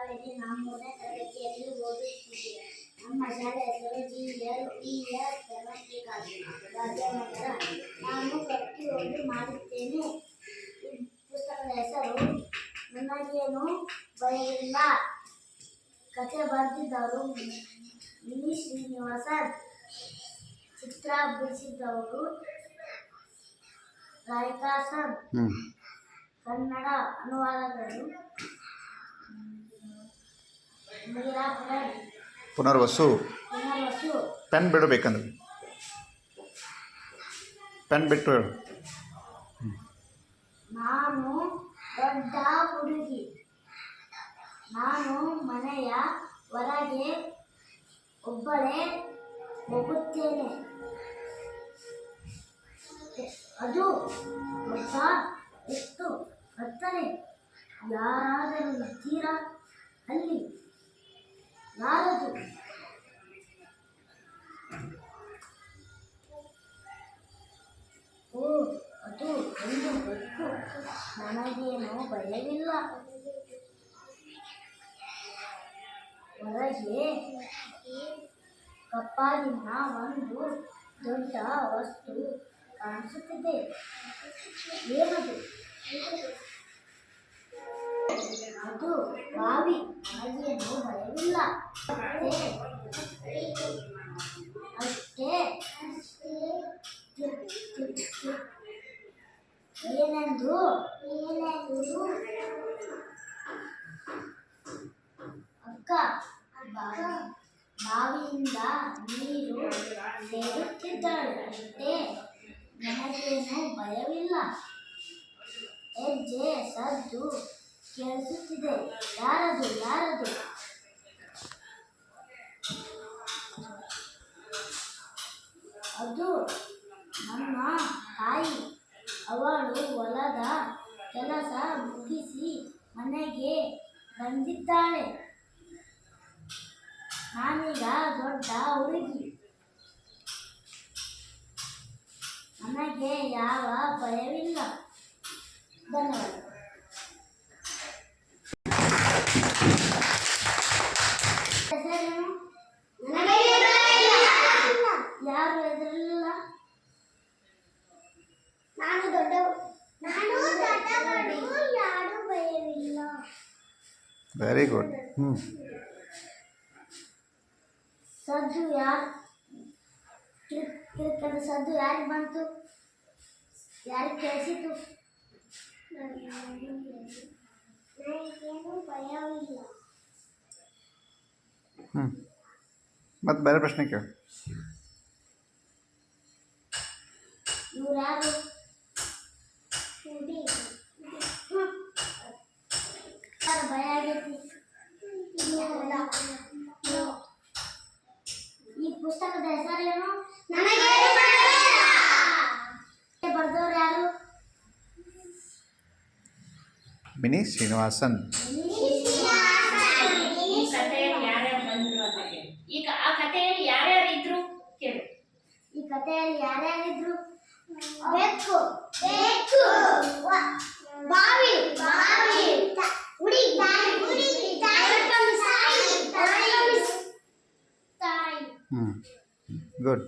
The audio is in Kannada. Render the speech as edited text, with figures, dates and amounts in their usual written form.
ಕಾವೇರಿ. ನಾವು 3ನೇ ತರಗತಿಯಲ್ಲಿ ಓದುತ್ತಿದ್ದೇವೆ. ನಮ್ಮ ಶಾಲೆ ಹೆಸರು GLPS ಸೆವೆಂಟಿ ರಾಜನಗರ. ನಾನು ಪ್ರತಿಯೊಂದು ಮಾಡುತ್ತೇನೆ. ಈ ಪುಸ್ತಕದ ಹೆಸರು ನನಗೇನು ಭಯವಿಲ್ಲ. ಕಥೆ ಬರೆದಿದ್ದವರು ಮಿನಿ ಶ್ರೀನಿವಾಸನ್. ಚಿತ್ರ ಬಿಡಿಸಿದವರು ರಾಯ್ಕಾಸನ್. ಕನ್ನಡ ಅನುವಾದಗಳು ಮೀರಾ ಪುನರ್ವಸು. ಪೆನ್ ಬಿಡಬೇಕಂದ್ರೆ ಪೆನ್ ಬಿಟ್ಟು ಹೇಳು. ನಾನು ದೊಡ್ಡ ಹುಡುಗಿ. ನಾನು ಮನೆಯ ಹೊರಗೆ ಒಬ್ಬಳೇ ಹೋಗುತ್ತೇನೆ. ಅದು ಹೊಸ ಎಷ್ಟು ಕತ್ತಲೆ. ಯಾರಾದರೂ ಇದ್ದೀರಾ ಅಲ್ಲಿ? ಯಾರದು? ಓ, ಅದು ಒಂದು ಬೆಕ್ಕು. ನನಗೇನು ಭಯವಿಲ್ಲ. ಹೊರಗೆ ಕಪ್ಪಾಗಿನ ಒಂದು ದೊಡ್ಡ ವಸ್ತು ಕಾಣಿಸುತ್ತಿದೆ. ಏನದು? ಅದು ಬಾವಿ. ನನಗೇನು ಭಯವಿಲ್ಲ. ಅಷ್ಟೇ. ಏನೆಂದು ಅಕ್ಕ, ಬಾವಿಯಿಂದ ನೀರು ಸೇರುತ್ತಿದ್ದಾಳೆ. ಅಷ್ಟೇ. ನನಗೇನು ಭಯವಿಲ್ಲ. ಹೆಜ್ಜೆ ಸದ್ದು ಕೇಳಿಸುತ್ತಿದೆ. ಯಾರದು? ಯಾರದು? ಅದು ನನ್ನ ತಾಯಿ. ಅವಳು ಹೊಲದ ಕೆಲಸ ಮುಗಿಸಿ ಮನೆಗೆ ಬಂದಿದ್ದಾಳೆ. ನಾನೀಗ ದೊಡ್ಡ ಹುಡುಗಿ. ನನಗೆ ಯಾವ ಭಯವಿಲ್ಲ. ಧನ್ಯವಾದ. ಯಾರು ಹೆದರಲಿಲ್ಲ? ನಾನು ದೊಡ್ಡ ಯಾರು ಭಯವಿಲ್ಲ. Very good. ಸದ್ದು ಸದ್ದು ಯಾರಿಗೆ ಬಂತು? ಯಾರಿಗೆ ಕೇಳಿಸಿತು? ನನಗೇನು ಭಯವಿಲ್ಲ. ಮತ್ತೆ ಬೇರೆ ಪ್ರಶ್ನೆ ಕೇಳು. ಇವ್ರು ಯಾರು? ಭಯ ಆಗೈತಿ. ಈ ಪುಸ್ತಕದ ಹೆಸರೇನು? ಬರ್ದವ್ರು ಯಾರು? ಮಿನಿ ಶ್ರೀನಿವಾಸನ್. ಈಗ ಆ ಕಥೆಯಲ್ಲಿ ಯಾರ್ಯಾರು ಇದ್ರು ಕೇಳು. ಈ ಕಥೆಯಲ್ಲಿ ಯಾರ್ಯಾರಿದ್ರು? ಬೆಕ್ಕು, ಬಾವಿ, ತಾಯಿ. ಗುಡ್.